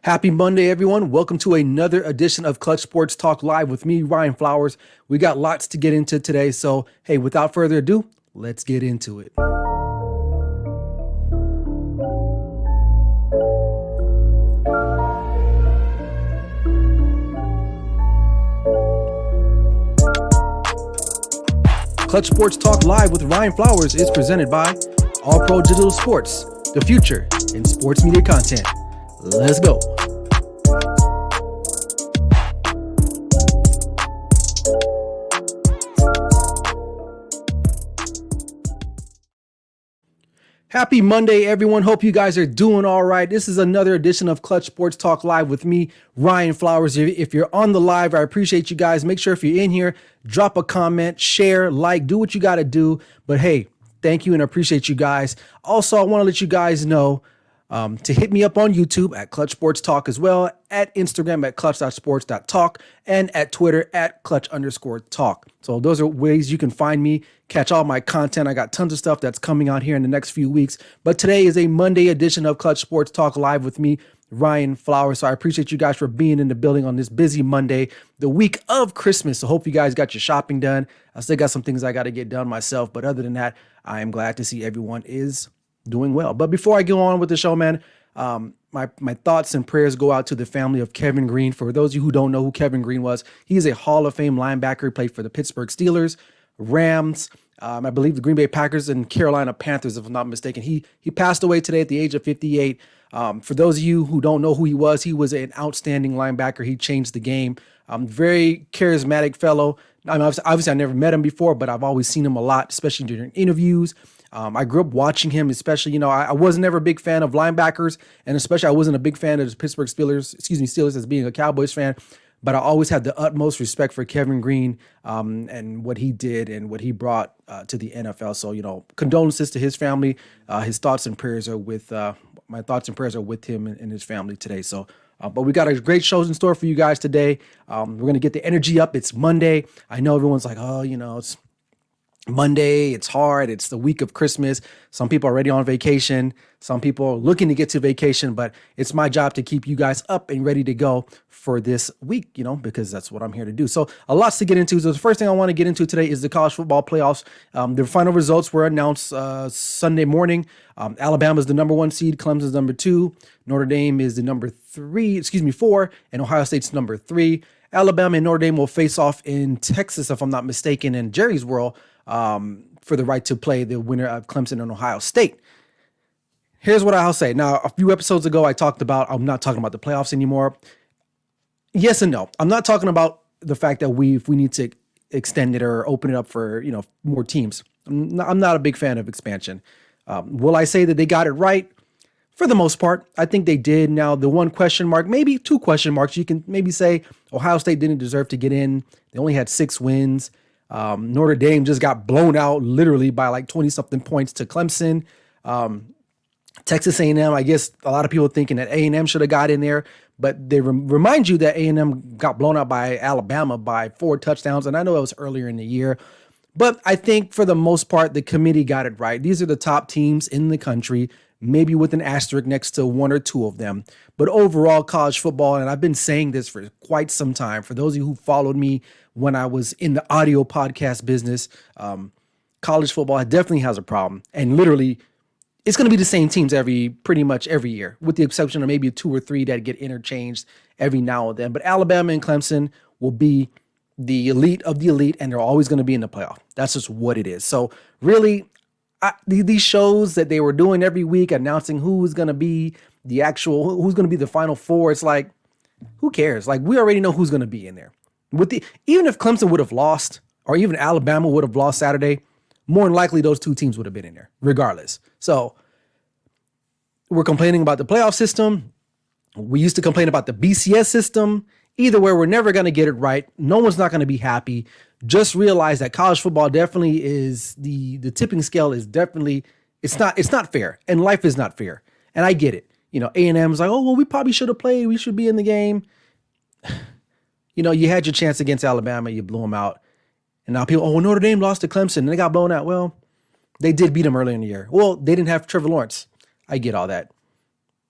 Happy Monday, everyone. Welcome to another edition of Clutch Sports Talk Live with me, Ryan Flowers. We got lots to get into today. So, hey, without further ado, let's get into it. Clutch Sports Talk Live with Ryan Flowers is presented by All Pro Digital Sports, the future in sports media content. Let's go. Happy Monday, everyone. Hope you guys are doing all right. This is another edition of Clutch Sports Talk Live with me, Ryan Flowers. If you're on the live, I appreciate you guys. Make sure if you're in here, drop a comment, share, like, do what you got to do. But hey, thank you and appreciate you guys. Also, I want to let you guys know to hit me up on YouTube at Clutch Sports Talk as well, at Instagram at clutch.sports.talk, and at Twitter at clutch_talk. So those are ways you can find me, catch all my content. I got tons of stuff that's coming out here in the next few weeks. But today is a Monday edition of Clutch Sports Talk Live with me, Ryan Flowers. So I appreciate you guys for being in the building on this busy Monday, the week of Christmas. So hope you guys got your shopping done. I still got some things I got to get done myself. But other than that, I am glad to see everyone is doing well. But before I go on with the show, man, my thoughts and prayers go out to the family of Kevin Greene. For those of you who don't know who Kevin Greene was, he is a Hall of Fame linebacker. He played for the Pittsburgh Steelers, Rams, I believe the Green Bay Packers, and Carolina Panthers, if I'm not mistaken. He passed away today at the age of 58. For those of you who don't know who he was an outstanding linebacker. He changed the game. Very charismatic fellow. I mean, obviously, I never met him before, but I've always seen him a lot, especially during interviews. I grew up watching him, especially, I was never a big fan of linebackers, and especially I wasn't a big fan of the Pittsburgh Steelers as being a Cowboys fan, but I always had the utmost respect for Kevin Greene and what he did and what he brought to the NFL. So, condolences to his family. His thoughts and prayers are with, my thoughts and prayers are with him and his family today. So, but we got a great shows in store for you guys today. We're going to get the energy up. It's Monday. I know everyone's like, it's Monday, it's hard, it's the week of Christmas. Some people are already on vacation. Some people are looking to get to vacation, but it's my job to keep you guys up and ready to go for this week, because that's what I'm here to do. So a lot to get into. So the first thing I want to get into today is the college football playoffs. The final results were announced Sunday morning. Alabama is the number 1 seed. Clemson's number 2. Notre Dame is the number 4, and Ohio State's number 3. Alabama and Notre Dame will face off in Texas, if I'm not mistaken, in Jerry's World, for the right to play the winner of Clemson and Ohio State. Here's what I'll say. Now, a few episodes ago, I'm not talking about the playoffs anymore. Yes and no. I'm not talking about the fact that if we need to extend it or open it up for, more teams. I'm not a big fan of expansion. Will I say that they got it right? For the most part, I think they did. Now, the one question mark, maybe 2 question marks, you can maybe say Ohio State didn't deserve to get in. They only had 6 wins. Notre Dame just got blown out literally by like 20-something points to Clemson. Texas A&M, I guess a lot of people thinking that A&M should have got in there, but they remind you that A&M got blown out by Alabama by 4 touchdowns, and I know it was earlier in the year. But I think for the most part, the committee got it right. These are the top teams in the country, maybe with an asterisk next to 1 or 2 of them. But overall, college football, and I've been saying this for quite some time, for those of you who followed me when I was in the audio podcast business, college football definitely has a problem. And literally, it's going to be the same teams pretty much every year, with the exception of maybe 2 or 3 that get interchanged every now and then. But Alabama and Clemson will be the elite of the elite, and they're always going to be in the playoff. That's just what it is. So really, these shows that they were doing every week, announcing who's going to be who's going to be the Final Four, it's like, who cares? Like, we already know who's going to be in there. Even if Clemson would have lost, or even Alabama would have lost Saturday, more than likely those 2 teams would have been in there, regardless. So we're complaining about the playoff system. We used to complain about the BCS system. Either way, we're never going to get it right. No one's not going to be happy. Just realize that college football definitely is the tipping scale is definitely, it's not fair, and life is not fair. And I get it. A&M is like, oh, well, we probably should have played. We should be in the game. You had your chance against Alabama. You blew them out. And now people, oh, Notre Dame lost to Clemson and they got blown out. Well, they did beat them early in the year. Well, they didn't have Trevor Lawrence. I get all that.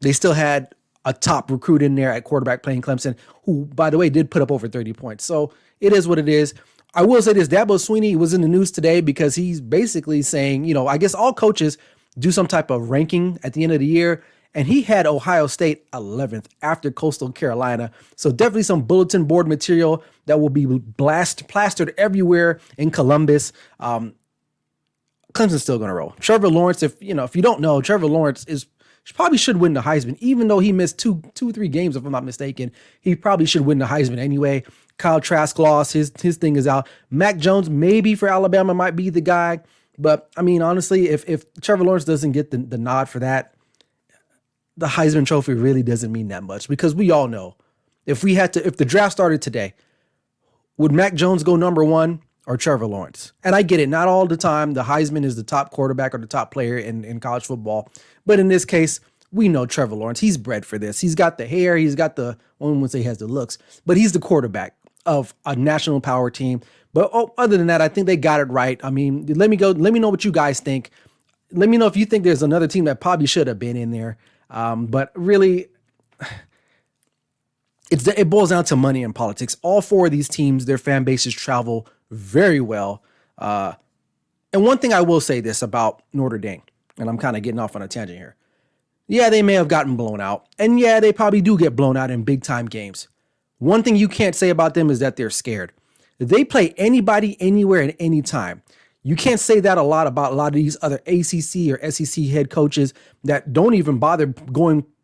They still had a top recruit in there at quarterback playing Clemson, who, by the way, did put up over 30 points. So it is what it is. I will say this, Dabo Swinney was in the news today because he's basically saying, I guess all coaches do some type of ranking at the end of the year. And he had Ohio State 11th after Coastal Carolina. So definitely some bulletin board material that will be plastered everywhere in Columbus. Clemson's still going to roll. Trevor Lawrence, if you don't know, Trevor Lawrence probably should win the Heisman, even though he missed two, 3 games, if I'm not mistaken. He probably should win the Heisman anyway. Kyle Trask lost. His thing is out. Mac Jones, maybe for Alabama, might be the guy. But, I mean, honestly, if Trevor Lawrence doesn't get the nod for that, the Heisman Trophy really doesn't mean that much, because we all know if the draft started today, would Mac Jones go number 1 or Trevor Lawrence? And I get it. Not all the time the Heisman is the top quarterback or the top player in college football. But in this case, we know Trevor Lawrence. He's bred for this. He's got the hair. He's got the, one would say he has the looks, but he's the quarterback of a national power team. But other than that, I think they got it right. I mean, let me know what you guys think. Let me know if you think there's another team that probably should have been in there. But really, it boils down to money and politics. All 4 of these teams, their fan bases travel very well. And one thing I will say this about Notre Dame, and I'm kind of getting off on a tangent here. Yeah, they may have gotten blown out. And yeah, they probably do get blown out in big time games. One thing you can't say about them is that they're scared. They play anybody, anywhere, at any time. You can't say that about a lot of these other ACC or SEC head coaches that don't even bother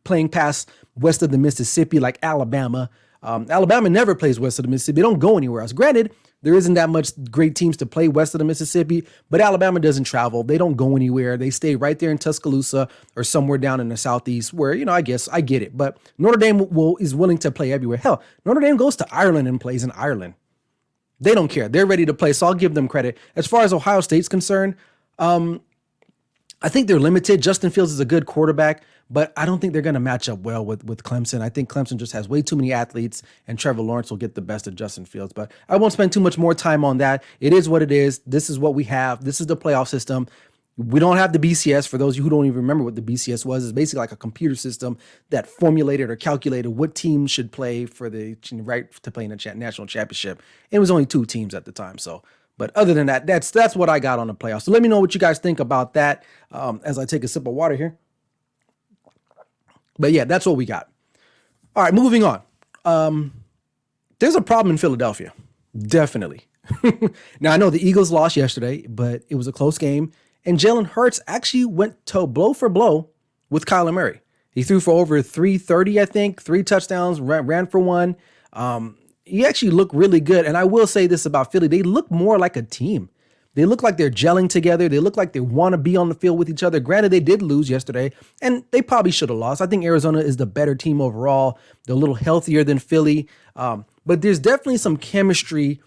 playing past west of the Mississippi, like Alabama. Alabama never plays west of the Mississippi. They don't go anywhere else. Granted, there isn't that much great teams to play west of the Mississippi, but Alabama doesn't travel. They don't go anywhere. They stay right there in Tuscaloosa or somewhere down in the southeast where, I guess I get it. But Notre Dame is willing to play everywhere. Hell, Notre Dame goes to Ireland and plays in Ireland. They don't care. They're ready to play, so I'll give them credit. As far as Ohio State's concerned, I think they're limited. Justin Fields is a good quarterback, but I don't think they're going to match up well with Clemson. I think Clemson just has way too many athletes, and Trevor Lawrence will get the best of Justin Fields. But I won't spend too much more time on that. It is what it is. This is what we have. This is the playoff system. We don't have the BCS. For those of you who don't even remember what the BCS was, it's basically like a computer system that formulated or calculated what teams should play for the right to play in a national championship. It was only 2 teams at the time. So, but other than that, that's what I got on the playoffs. So let me know what you guys think about that as I take a sip of water here. But yeah, that's what we got. All right, moving on. There's a problem in Philadelphia. Definitely. Now, I know the Eagles lost yesterday, but it was a close game. And Jalen Hurts actually went to blow for blow with Kyler Murray. He threw for over 330, I think, 3 touchdowns, ran for 1. He actually looked really good. And I will say this about Philly. They look more like a team. They look like they're gelling together. They look like they want to be on the field with each other. Granted, they did lose yesterday, and they probably should have lost. I think Arizona is the better team overall. They're a little healthier than Philly. But there's definitely some chemistry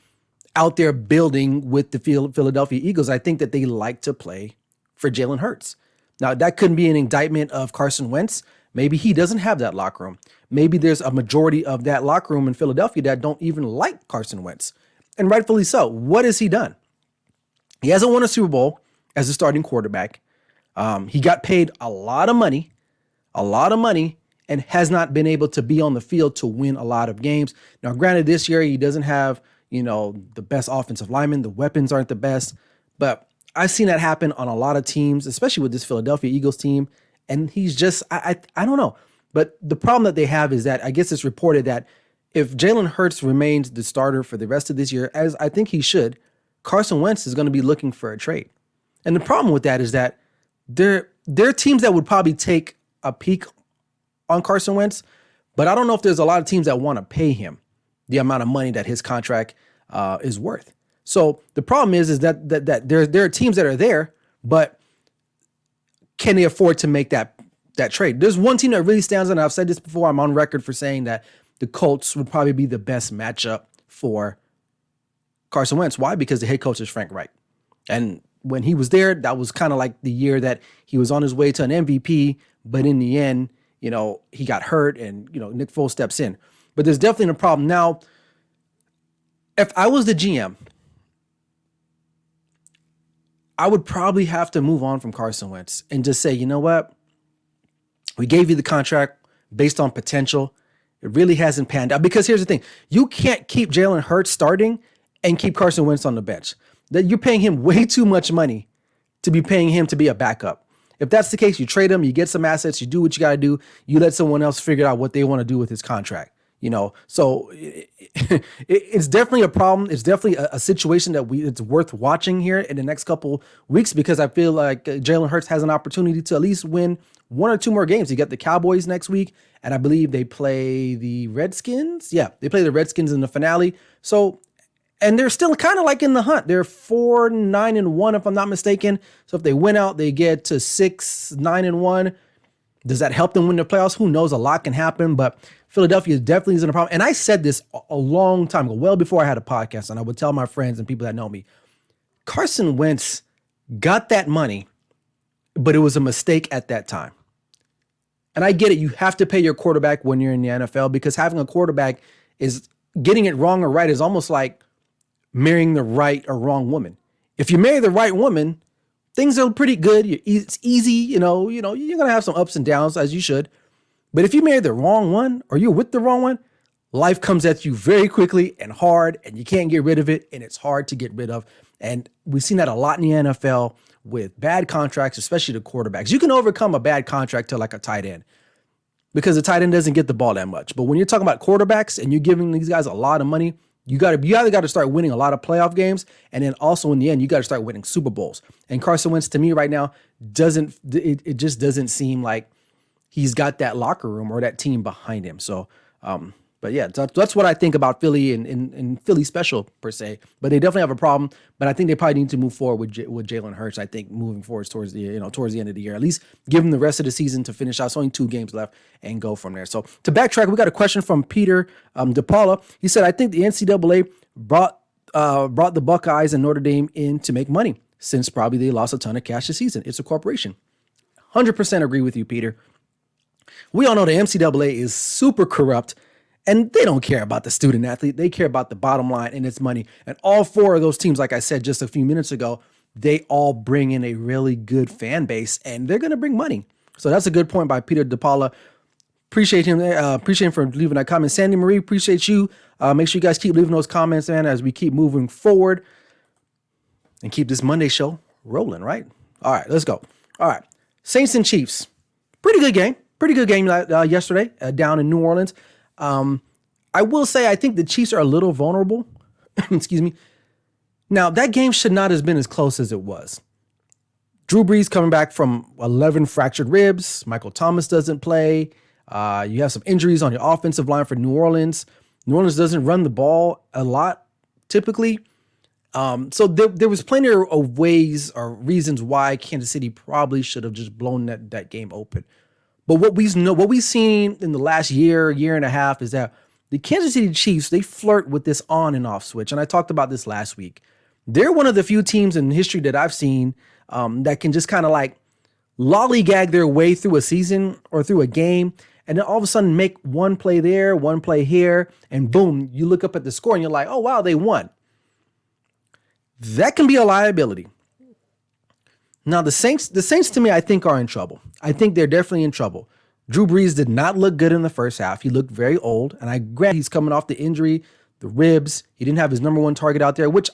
out there building with the Philadelphia Eagles. I think that they like to play for Jalen Hurts. Now, that couldn't be an indictment of Carson Wentz. Maybe he doesn't have that locker room. Maybe there's a majority of that locker room in Philadelphia that don't even like Carson Wentz. And rightfully so. What has he done? He hasn't won a Super Bowl as a starting quarterback. He got paid a lot of money, and has not been able to be on the field to win a lot of games. Now, granted, this year he doesn't have the best offensive linemen. The weapons aren't the best, but I've seen that happen on a lot of teams, especially with this Philadelphia Eagles team. And he's just, I don't know. But the problem that they have is that I guess it's reported that if Jalen Hurts remains the starter for the rest of this year, as I think he should, Carson Wentz is going to be looking for a trade. And the problem with that is that there are teams that would probably take a peek on Carson Wentz, but I don't know if there's a lot of teams that want to pay him the amount of money that his contract is worth. So the problem is that there are teams that are there, but can they afford to make that trade? There's one team that really stands out, and I've said this before. I'm on record for saying that the Colts would probably be the best matchup for Carson Wentz. Why? Because the head coach is Frank Reich. And when he was there, that was kind of like the year that he was on his way to an MVP, but in the end, he got hurt and, Nick Foles steps in. But there's definitely a problem. Now, if I was the GM, I would probably have to move on from Carson Wentz and just say, you know what? We gave you the contract based on potential, it really hasn't panned out. Because here's the thing. You can't keep Jalen Hurts starting and keep Carson Wentz on the bench. That you're paying him way too much money to be paying him to be a backup. If that's the case, you trade him, you get some assets, you do what you got to do, you let someone else figure out what they want to do with his contract. So it's definitely a problem. It's definitely a situation that it's worth watching here in the next couple weeks, because I feel like Jalen Hurts has an opportunity to at least win one or two more games. You got the Cowboys next week, and I believe they play the Redskins. Yeah, they play the Redskins in the finale. So, and they're still kind of like in the hunt. They're 4-9-1, if I'm not mistaken. So if they win out, they get to 6-9-1. Does that help them win the playoffs? Who knows? A lot can happen, but Philadelphia definitely isn't a problem. And I said this a long time ago, well before I had a podcast, and I would tell my friends and people that know me, Carson Wentz got that money, but it was a mistake at that time. And I get it. You have to pay your quarterback when you're in the NFL, because having a quarterback is getting it wrong or right is almost like marrying the right or wrong woman. If you marry the right woman, things are pretty good. It's easy. You're going to have some ups and downs, as you should. But if you marry the wrong one, or you're with the wrong one, life comes at you very quickly and hard, and you can't get rid of it, and it's hard to get rid of. And we've seen that a lot in the NFL with bad contracts, especially the quarterbacks. You can overcome a bad contract to like a tight end, because the tight end doesn't get the ball that much. But when you're talking about quarterbacks and you're giving these guys a lot of money, you either got to start winning a lot of playoff games, and then also in the end, you got to start winning Super Bowls. And Carson Wentz, to me right now, it just doesn't seem like he's got that locker room or that team behind him. So, but yeah, that's what I think about Philly and Philly special per se. But they definitely have a problem. But I think they probably need to move forward with Jalen Hurts. I think moving forward towards the end of the year, at least give him the rest of the season to finish out. It's only 2 games left, and go from there. So to backtrack, we got a question from Peter DePaula. He said, "I think the NCAA brought the Buckeyes and Notre Dame in to make money, since probably they lost a ton of cash this season. It's a corporation." 100% agree with you, Peter. We all know the NCAA is super corrupt, and they don't care about the student athlete. They care about the bottom line and its money. And all 4 of those teams, like I said just a few minutes ago, they all bring in a really good fan base, and they're going to bring money. So that's a good point by Peter DePaula. Appreciate him. Appreciate him for leaving that comment. Sandy Marie, appreciate you. Make sure you guys keep leaving those comments, man, as we keep moving forward and keep this Monday show rolling, right? All right, let's go. All right, Saints and Chiefs. Pretty good game. Yesterday down in New Orleans. I will say I think the Chiefs are a little vulnerable. Excuse me. Now, that game should not have been as close as it was. Drew Brees coming back from 11 fractured ribs. Michael Thomas doesn't play. You have some injuries on your offensive line for New Orleans. New Orleans doesn't run the ball a lot typically. So there was plenty of ways or reasons why Kansas City probably should have just blown that game open. But what we've seen in the last year and a half is that the Kansas City Chiefs, they flirt with this on and off switch. And I talked about this last week. They're one of the few teams in history that I've seen that can just kind of like lollygag their way through a season or through a game, and then all of a sudden make one play there, one play here, and boom, you look up at the score and you're like, oh, wow, they won. That can be a liability. Now, the Saints to me, I think, are in trouble. I think they're definitely in trouble. Drew Brees did not look good in the first half. He looked very old, and I grant he's coming off the injury, the ribs. He didn't have his number 1 target out there, which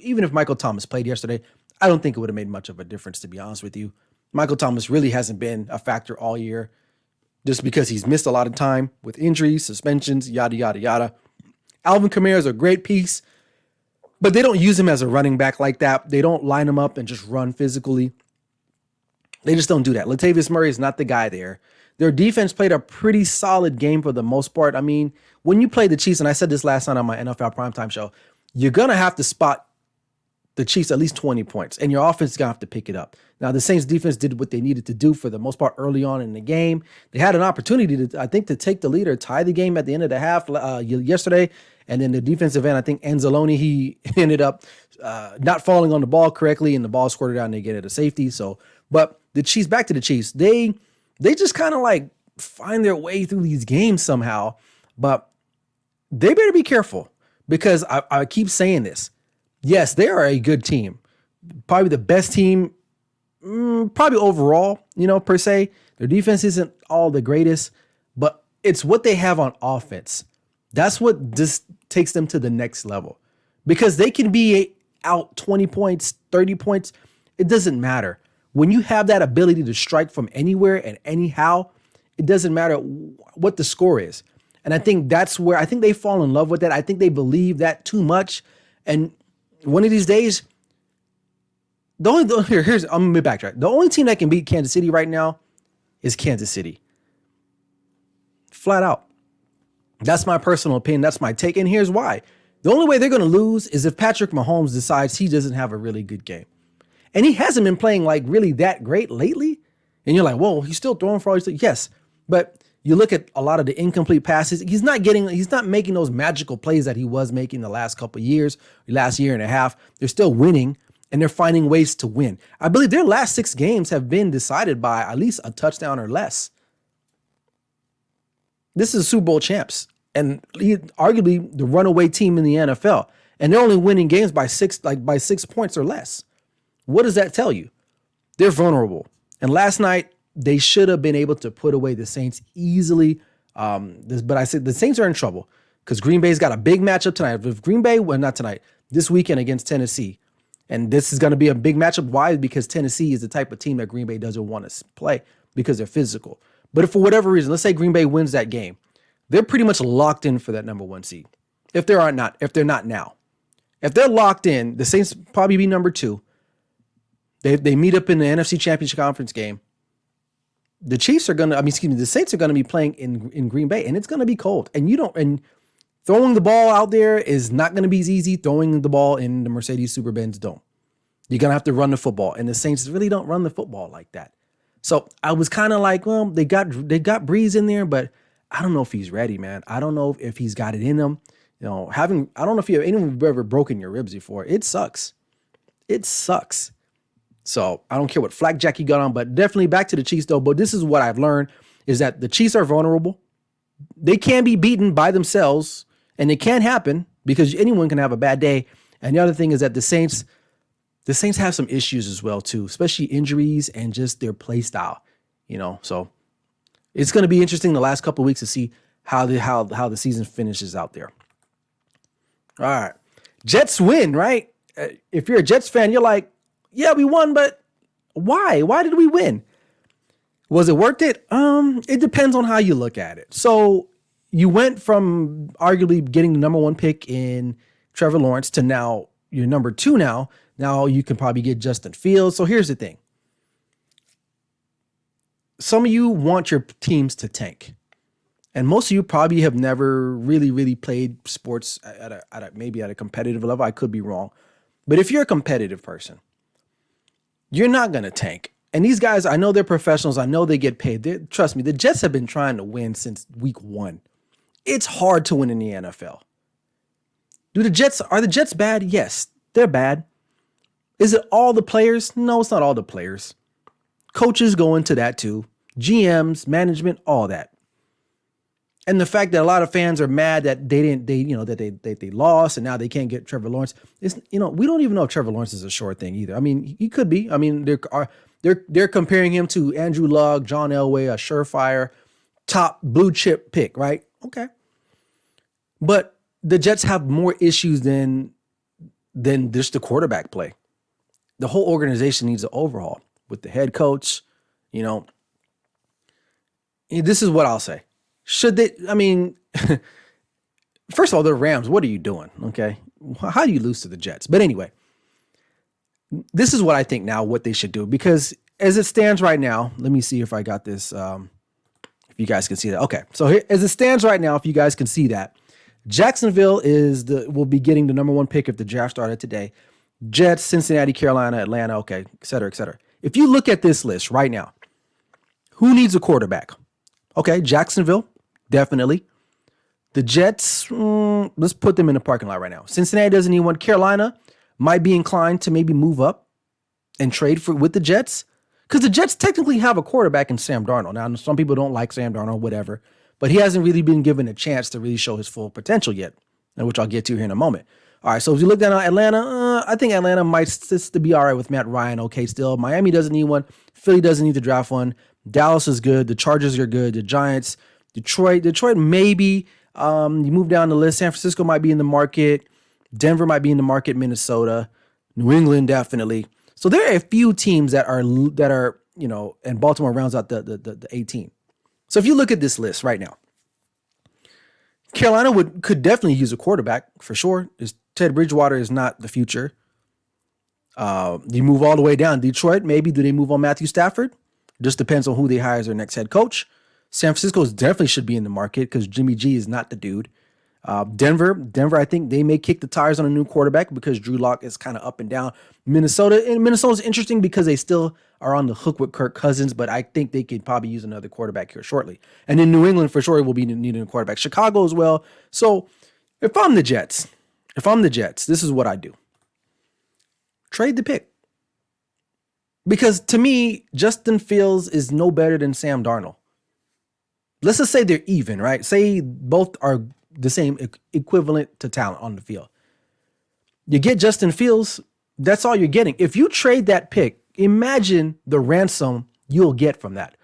even if Michael Thomas played yesterday, I don't think it would have made much of a difference, to be honest with you. Michael Thomas really hasn't been a factor all year, just because he's missed a lot of time with injuries, suspensions, yada, yada, yada. Alvin Kamara is a great piece, but they don't use him as a running back like that. They don't line him up and just run physically. They just don't do that. Latavius Murray is not the guy there. Their defense played a pretty solid game for the most part. I mean, when you play the Chiefs, and I said this last night on my NFL Primetime show, you're going to have to spot the Chiefs at least 20 points, and your offense is going to have to pick it up. Now, the Saints defense did what they needed to do for the most part early on in the game. They had an opportunity to take the lead or tie the game at the end of the half yesterday. And then the defensive end, I think Anzalone, he ended up not falling on the ball correctly, and the ball squirted out and they get it a safety. So, but the Chiefs, back to the Chiefs, they just kind of like find their way through these games somehow. But they better be careful, because I keep saying this. Yes, they are a good team. Probably the best team, probably overall, per se. Their defense isn't all the greatest, but It's what they have on offense. That's what just takes them to the next level, because they can be out 20 points, 30 points. It doesn't matter. When you have that ability to strike from anywhere and anyhow, it doesn't matter what the score is. And I think that's where I think they fall in love with that. I think they believe that too much. And one of these days, I'm gonna backtrack. The only team that can beat Kansas City right now is Kansas City. Flat out. That's my personal opinion. That's my take. And here's why. The only way they're going to lose is if Patrick Mahomes decides he doesn't have a really good game. And he hasn't been playing like really that great lately. And you're like, whoa, he's still throwing for all these things. Yes. But you look at a lot of the incomplete passes. He's not making those magical plays that he was making the last couple of years, last year and a half. They're still winning, and they're finding ways to win. I believe their last 6 games have been decided by at least a touchdown or less. This is Super Bowl champs and arguably the runaway team in the NFL. And they're only winning games by 6 points or less. What does that tell you? They're vulnerable. And last night, they should have been able to put away the Saints easily. But I said the Saints are in trouble because Green Bay's got a big matchup tonight. With Green Bay, well, not tonight, this weekend against Tennessee. And this is going to be a big matchup. Why? Because Tennessee is the type of team that Green Bay doesn't want to play because they're physical. But if for whatever reason, let's say Green Bay wins that game, they're pretty much locked in for that number 1 seed. If they're not now. If they're locked in, the Saints probably be number 2. They meet up in the NFC Championship Conference game. The Saints are going to be playing in Green Bay, and it's going to be cold. And throwing the ball out there is not going to be as easy. Throwing the ball in the Mercedes-Benz Dome. You're going to have to run the football, and the Saints really don't run the football like that. So I was kind of like, well, they got Breeze in there, but I don't know if he's ready, man. I don't know if he's got it in him. I don't know if anyone ever broken your ribs before. It sucks. It sucks. So I don't care what flakjack you got on, but definitely back to the Chiefs though. But this is what I've learned is that the Chiefs are vulnerable. They can be beaten by themselves, and it can happen because anyone can have a bad day. And the other thing is that the Saints have some issues as well too, especially injuries and just their play style, so it's going to be interesting the last couple of weeks to see how the season finishes out there. All right. Jets win, right? If you're a Jets fan, you're like, yeah, we won, but why? Why did we win? Was it worth it? It depends on how you look at it. So you went from arguably getting the number 1 pick in Trevor Lawrence to now you're number 2 now. Now you can probably get Justin Fields. So here's the thing. Some of you want your teams to tank. And most of you probably have never really, really played sports maybe at a competitive level. I could be wrong. But if you're a competitive person, you're not going to tank. And these guys, I know they're professionals. I know they get paid. Trust me, the Jets have been trying to win since week 1. It's hard to win in the NFL. Are the Jets bad? Yes, they're bad. Is it all the players? No, it's not all the players. Coaches go into that too. GMs, management, all that. And the fact that a lot of fans are mad that they lost and now they can't get Trevor Lawrence is, we don't even know if Trevor Lawrence is a sure thing either. I mean, he could be. I mean, they're comparing him to Andrew Luck, John Elway, a surefire top blue chip pick, right? Okay. But the Jets have more issues than just the quarterback play. The whole organization needs an overhaul with the head coach. This is what I'll say. Should they, first of all, the Rams, what are you doing? Okay. How do you lose to the Jets? But anyway, this is what I think now, what they should do, because as it stands right now, let me see if I got this. If you guys can see that. Okay. So here, as it stands right now, if you guys can see that, Jacksonville will be getting the number 1 pick if the draft started today. Jets, Cincinnati, Carolina, Atlanta, okay, et cetera, et cetera. If you look at this list right now, who needs a quarterback? Okay, Jacksonville, definitely. The Jets, let's put them in the parking lot right now. Cincinnati doesn't need one. Carolina might be inclined to maybe move up and trade with the Jets, because the Jets technically have a quarterback in Sam Darnold. Now, some people don't like Sam Darnold, whatever, but he hasn't really been given a chance to really show his full potential yet, which I'll get to here in a moment. All right, so if you look down at Atlanta, I think Atlanta might still be all right with Matt Ryan. Okay, still. Miami doesn't need one. Philly doesn't need to draft one. Dallas is good. The Chargers are good. The Giants, Detroit maybe. You move down the list. San Francisco might be in the market. Denver might be in the market. Minnesota, New England definitely. So there are a few teams that are and Baltimore rounds out the 18. So if you look at this list right now, Carolina could definitely use a quarterback for sure. Ted Bridgewater is not the future. You move all the way down. Detroit, maybe. Do they move on Matthew Stafford? Just depends on who they hire as their next head coach. San Francisco definitely should be in the market because Jimmy G is not the dude. Denver, I think they may kick the tires on a new quarterback because Drew Lock is kind of up and down. Minnesota's interesting because they still are on the hook with Kirk Cousins, but I think they could probably use another quarterback here shortly. And in New England, for sure, will be needing a quarterback. Chicago as well. So if I'm the Jets, this is what I do. Trade the pick. Because to me, Justin Fields is no better than Sam Darnold. Let's just say they're even, right? Say both are the same equivalent to talent on the field. You get Justin Fields, that's all you're getting. If you trade that pick, imagine the ransom you'll get from that.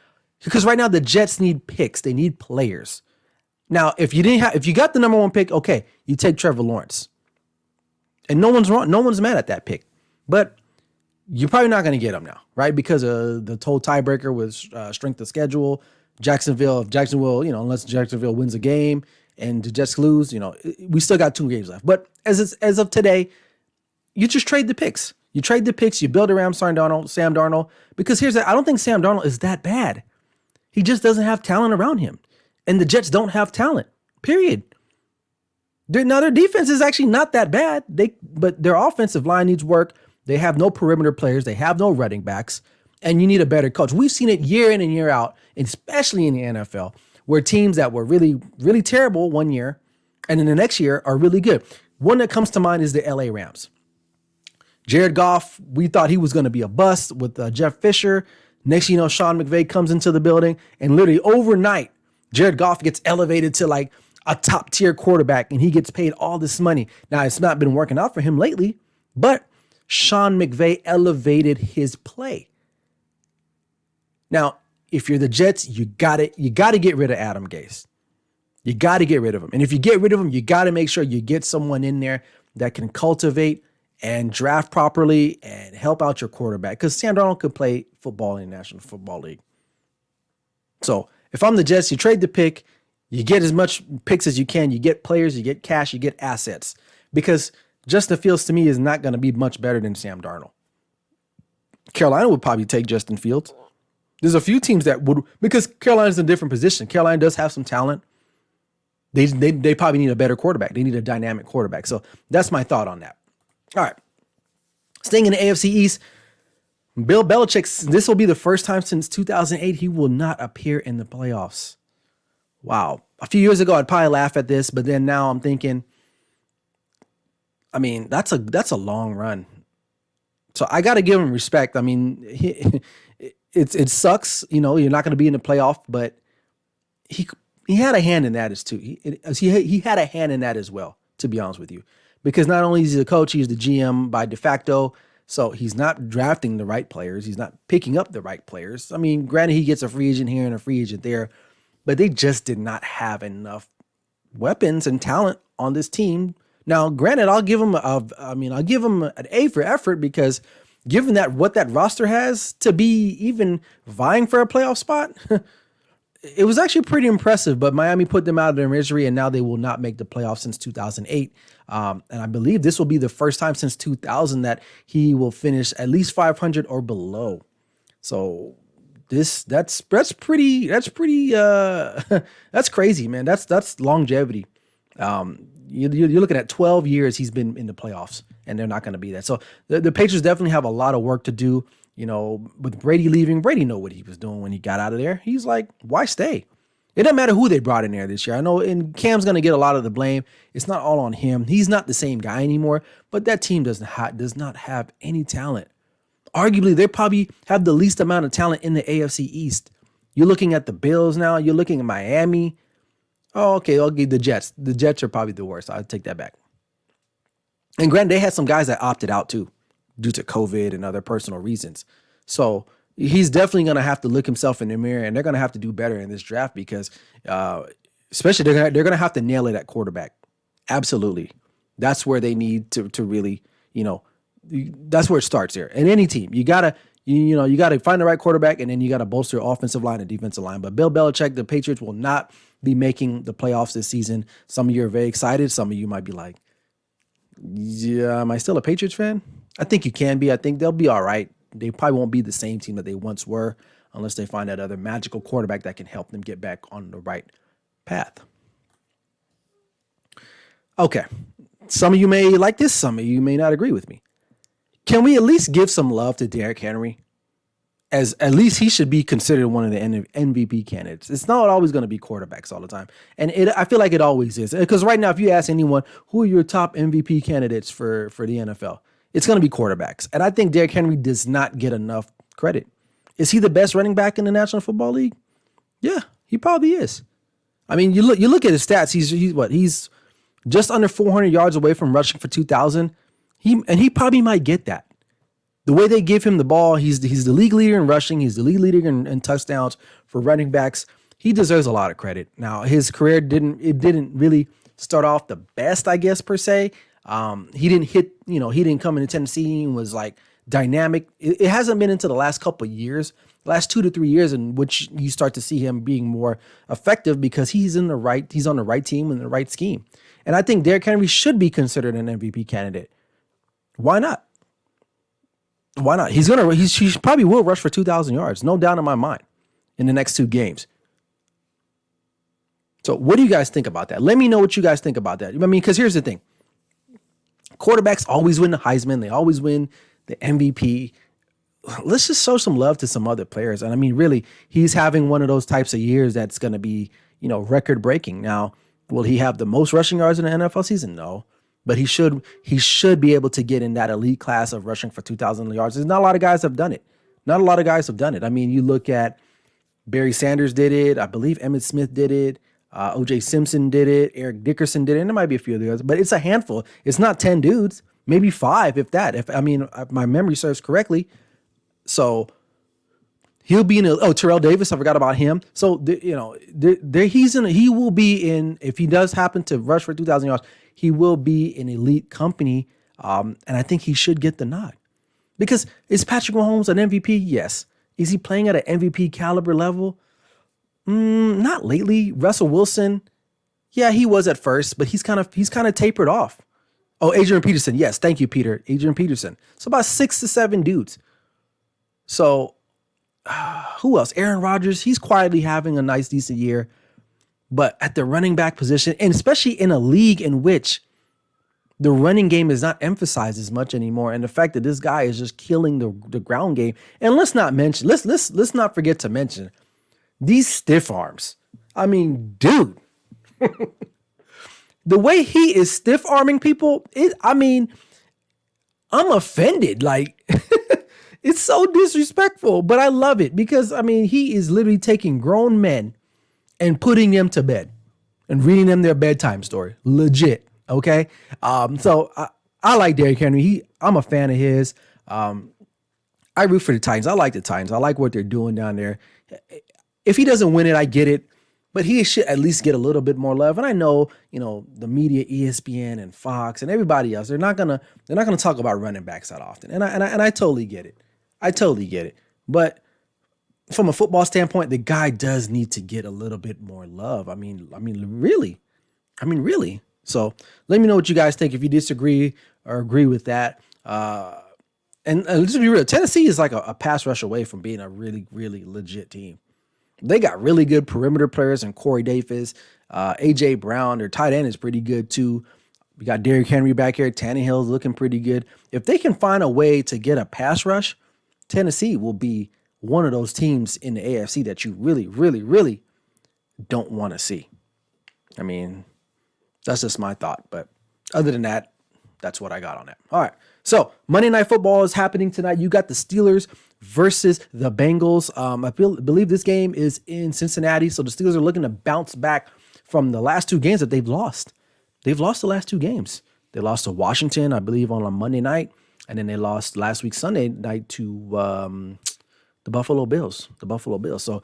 Because right now the Jets need picks, they need players. Now, if you got the number one pick, okay, you take Trevor Lawrence. And no one's wrong, no one's mad at that pick. But you're probably not going to get him now, right? Because the total tiebreaker was strength of schedule. Jacksonville, unless Jacksonville wins a game and the Jets lose, we still got 2 games left. But as of today, you just trade the picks. You trade the picks. You build around Sam Darnold. Because I don't think Sam Darnold is that bad. He just doesn't have talent around him. And the Jets don't have talent, period. Their defense is actually not that bad. But their offensive line needs work. They have no perimeter players. They have no running backs. And you need a better coach. We've seen it year in and year out, especially in the NFL, where teams that were really, really terrible one year and in the next year are really good. One that comes to mind is the LA Rams. Jared Goff, we thought he was going to be a bust with Jeff Fisher. Next, Sean McVay comes into the building, and literally overnight, Jared Goff gets elevated to like a top tier quarterback, and he gets paid all this money. Now, it's not been working out for him lately, but Sean McVay elevated his play. Now, if you're the Jets, you got to get rid of Adam Gase. You got to get rid of him. And if you get rid of him, you got to make sure you get someone in there that can cultivate and draft properly and help out your quarterback. Because Sam Darnold could play football in the National Football League. So if I'm the Jets, you trade the pick, you get as much picks as you can, you get players, you get cash, you get assets. Because Justin Fields to me is not going to be much better than Sam Darnold. Carolina would probably take Justin Fields. There's a few teams that would, because Carolina's in a different position. Carolina does have some talent. They probably need a better quarterback. They need a dynamic quarterback. So that's my thought on that. All right. Staying in the AFC East, Bill Belichick, this will be the first time since 2008 he will not appear in the playoffs. Wow. A few years ago, I'd probably laugh at this, but then now I'm thinking, I mean, that's a long run. So I got to give him respect. I mean, it sucks, you're not going to be in the playoff, but he had a hand in that as too. He had a hand in that as well, to be honest with you, because not only is he the coach, he's the GM by de facto. So he's not drafting the right players. He's not picking up the right players. I mean, granted, he gets a free agent here and a free agent there, but they just did not have enough weapons and talent on this team. Now, granted, I'll give him an A for effort because given that what that roster has to be even vying for a playoff spot, it was actually pretty impressive. But Miami put them out of their misery, and now they will not make the playoffs since 2008. And I believe this will be the first time since 2000 that he will finish at least 500 or below. So that's pretty that's crazy, man. That's longevity. You're looking at 12 years he's been in the playoffs, and they're not going to be that. So the Patriots definitely have a lot of work to do. With Brady leaving, Brady knew what he was doing when he got out of there. He's like, why stay? It doesn't matter who they brought in there this year. I know, and Cam's going to get a lot of the blame. It's not all on him. He's not the same guy anymore, but that team does not have any talent. Arguably, they probably have the least amount of talent in the AFC East. You're looking at the Bills now. You're looking at Miami. Oh, okay, I'll give the Jets. The Jets are probably the worst. I'll take that back. And granted, they had some guys that opted out too due to COVID and other personal reasons. So, he's definitely going to have to look himself in the mirror, and they're going to have to do better in this draft because, especially they're going to have to nail it at quarterback. Absolutely, that's where they need to really, that's where it starts there. In any team, you gotta find the right quarterback, and then you gotta bolster your offensive line and defensive line. But Bill Belichick, the Patriots will not be making the playoffs this season. Some of you are very excited. Some of you might be like, yeah, am I still a Patriots fan? I think you can be. I think they'll be all right. They probably won't be the same team that they once were unless they find that other magical quarterback that can help them get back on the right path. Okay. Some of you may like this. Some of you may not agree with me. Can we at least give some love to Derrick Henry? As at least he should be considered one of the MVP candidates. It's not always going to be quarterbacks all the time. And I feel like it always is. Because right now, if you ask anyone, who are your top MVP candidates for the NFL? It's going to be quarterbacks. And I think Derrick Henry does not get enough credit. Is he the best running back in the National Football League? Yeah, he probably is. I mean, you look at his stats. He's just under 400 yards away from rushing for 2,000. He probably might get that. The way they give him the ball, he's the league leader in rushing. He's the league leader in touchdowns for running backs. He deserves a lot of credit. Now, his career didn't really start off the best, I guess, per se. He didn't come into Tennessee and was like dynamic. It hasn't been into the last couple of years, last 2 to 3 years, in which you start to see him being more effective because he's on the right team and the right scheme. And I think Derrick Henry should be considered an MVP candidate. Why not? Why not? He probably will rush for 2,000 yards, no doubt in my mind, in the next 2 games. So what do you guys think about that? Let me know what you guys think about that. I mean, because here's the thing. Quarterbacks always win the Heisman. They always win the MVP. Let's just show some love to some other players. And I mean, really, he's having one of those types of years that's going to be, record breaking. Now, will he have the most rushing yards in the NFL season? No. But he should be able to get in that elite class of rushing for 2,000 yards. There's not a lot of guys have done it. Not a lot of guys have done it. I mean, you look at Barry Sanders did it. I believe Emmitt Smith did it. O.J. Simpson did it. Eric Dickerson did it. And there might be a few of the others, but it's a handful. It's not 10 dudes, maybe 5, if that. If my memory serves correctly. So he'll be in Terrell Davis. I forgot about him. So he will be in, if he does happen to rush for 2,000 yards, he will be in elite company. And I think he should get the nod. Because is Patrick Mahomes an MVP? Yes. Is he playing at an MVP caliber level? Not lately. Russell Wilson, yeah, he was at first, but he's kind of tapered off. Oh, Adrian Peterson. Yes, thank you, Peter. Adrian Peterson. So about 6 to 7 dudes. So who else? Aaron Rodgers. He's quietly having a nice, decent year. But at the running back position, and especially in a league in which the running game is not emphasized as much anymore, and the fact that this guy is just killing the ground game. And let's not forget to mention these stiff arms. I mean, dude, the way he is stiff arming people, I'm offended. Like, it's so disrespectful, but I love it because, he is literally taking grown men and putting them to bed and reading them their bedtime story. Legit. Okay. So I like Derrick Henry. I'm a fan of his. I root for the Titans. I like the Titans. I like what they're doing down there. If he doesn't win it, I get it, but he should at least get a little bit more love. And I know, the media, ESPN and Fox and everybody else, they're not gonna talk about running backs that often. And I totally get it. I totally get it. But from a football standpoint, the guy does need to get a little bit more love. I mean, really. So let me know what you guys think if you disagree or agree with that. And let's be real, Tennessee is like a pass rush away from being a really, really legit team. They got really good perimeter players and Corey Davis, A.J. Brown. Their tight end is pretty good too. We got Derrick Henry back here. Tannehill's looking pretty good. If they can find a way to get a pass rush, Tennessee will be one of those teams in the AFC that you really, really, really don't want to see. I mean, that's just my thought. But other than that, that's what I got on that. All right. So Monday Night Football is happening tonight. You got the Steelers versus the Bengals. I believe this game is in Cincinnati. So the Steelers are looking to bounce back from the last 2 games that they've lost. They've lost the last 2 games. They lost to Washington, I believe, on a Monday night. And then they lost last week, Sunday night, to The Buffalo Bills. So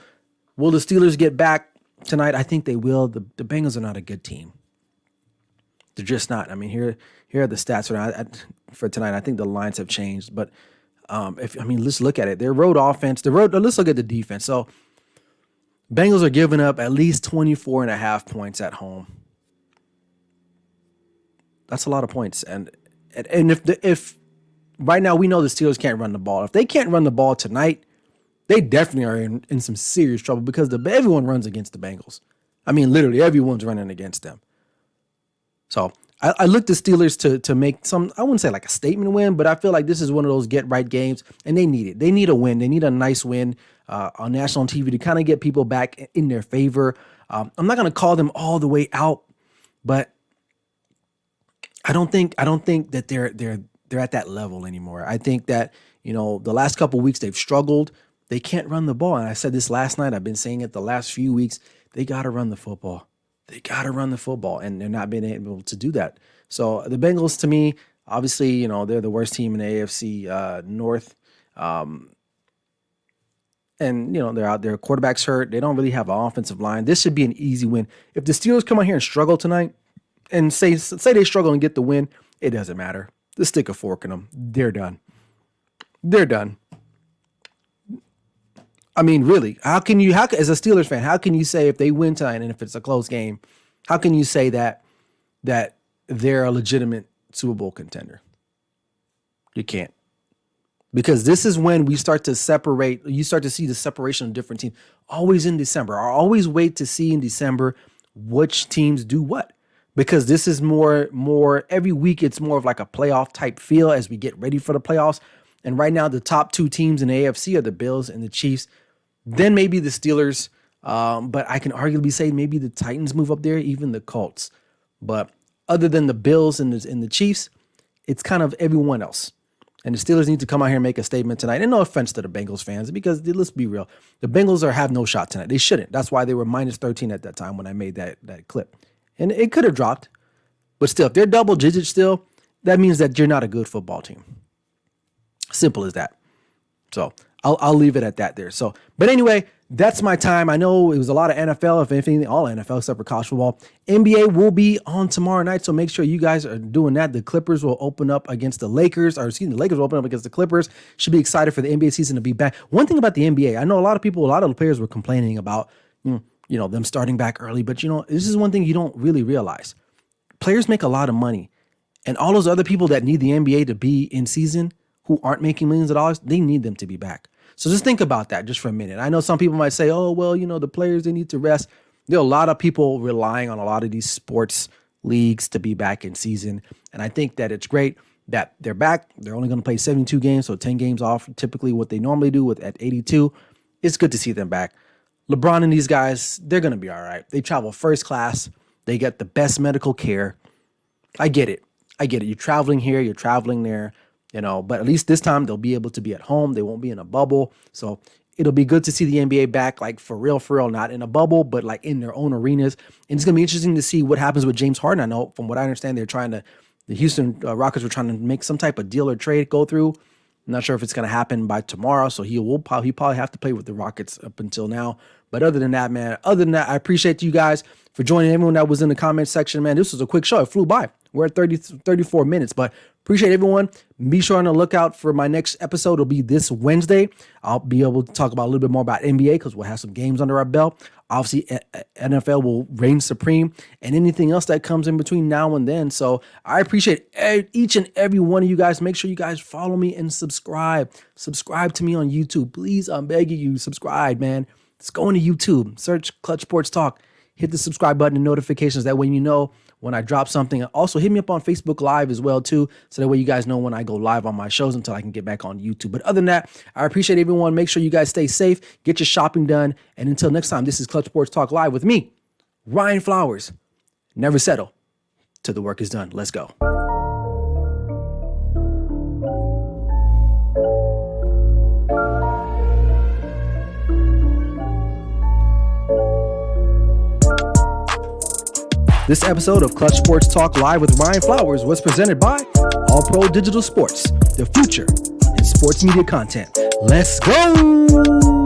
will the Steelers get back tonight? I think they will. The Bengals are not a good team. They're just not. I mean, here are the stats for tonight. I think the lines have changed, but let's look at it. Their road offense, let's look at the defense. So Bengals are giving up at least 24.5 points at home. That's a lot of points. And if right now we know the Steelers can't run the ball. If they can't run the ball tonight, they definitely are in some serious trouble because everyone runs against the Bengals. I mean, literally everyone's running against them. So I look to Steelers to make some, I wouldn't say like a statement win, but I feel like this is one of those get right games, and they need it. They need a win. They need a nice win on national TV to kind of get people back in their favor. I'm not going to call them all the way out, but I don't think that they're at that level anymore. I think that, the last couple of weeks they've struggled. They can't run the ball. And I said this last night. I've been saying it the last few weeks. They got to run the football. And they're not being able to do that. So the Bengals, to me, obviously, they're the worst team in the AFC North. And they're out there. Quarterback's hurt. They don't really have an offensive line. This should be an easy win. If the Steelers come out here and struggle tonight and say they struggle and get the win, it doesn't matter. Just stick a fork in them. They're done. I mean, really, how as a Steelers fan, how can you say if they win tonight and if it's a close game, how can you say that they're a legitimate Super Bowl contender? You can't. Because this is when we start to separate, you start to see the separation of different teams. Always in December. I always wait to see in December which teams do what. Because this is more every week, it's more of like a playoff type feel as we get ready for the playoffs. And right now, the top two teams in the AFC are the Bills and the Chiefs. Then maybe the Steelers, but I can arguably say maybe the Titans move up there, even the Colts. But other than the Bills and the Chiefs, it's kind of everyone else. And the Steelers need to come out here and make a statement tonight. And no offense to the Bengals fans, because let's be real. The Bengals have no shot tonight. They shouldn't. That's why they were minus 13 at that time when I made that clip. And it could have dropped. But still, if they're double digits still, that means that you're not a good football team. Simple as that. So I'll leave it at that there. So, but anyway, that's my time. I know it was a lot of NFL, if anything, all NFL except for college football. NBA will be on tomorrow night, so make sure you guys are doing that. The Clippers will open up against the Lakers, the Lakers will open up against the Clippers. Should be excited for the NBA season to be back. One thing about the NBA, I know a lot of the players were complaining about, them starting back early, but this is one thing you don't really realize. Players make a lot of money, and all those other people that need the NBA to be in season who aren't making millions of dollars, they need them to be back. So just think about that just for a minute. I know some people might say, oh, well, the players, they need to rest. There are a lot of people relying on a lot of these sports leagues to be back in season. And I think that it's great that they're back. They're only going to play 72 games, so 10 games off, typically what they normally do at 82. It's good to see them back. LeBron and these guys, they're going to be all right. They travel first class. They get the best medical care. I get it. You're traveling here. You're traveling there. But at least this time they'll be able to be at home. They won't be in a bubble. So it'll be good to see the NBA back, like for real, not in a bubble, but like in their own arenas. And it's going to be interesting to see what happens with James Harden. I know from what I understand, the Houston Rockets were trying to make some type of deal or trade go through. I'm not sure if it's going to happen by tomorrow. So he probably have to play with the Rockets up until now. But other than that, I appreciate you guys for joining. Everyone that was in the comment section, man. This was a quick show. It flew by. We're at 34 minutes, but appreciate everyone. Be sure on the lookout for my next episode. It'll be this Wednesday. I'll be able to talk about a little bit more about NBA because we'll have some games under our belt. Obviously, NFL will reign supreme and anything else that comes in between now and then. So I appreciate each and every one of you guys. Make sure you guys follow me and subscribe. Subscribe to me on YouTube. Please, I'm begging you, subscribe, man. Let's go into YouTube. Search Clutch Sports Talk. Hit the subscribe button and notifications. That way you know when I drop something. Also, hit me up on Facebook Live as well, too. So that way you guys know when I go live on my shows until I can get back on YouTube. But other than that, I appreciate everyone. Make sure you guys stay safe. Get your shopping done. And until next time, this is Clutch Sports Talk Live with me, Ryan Flowers. Never settle till the work is done. Let's go. This episode of Clutch Sports Talk Live with Ryan Flowers was presented by All Pro Digital Sports, the future in sports media content. Let's go.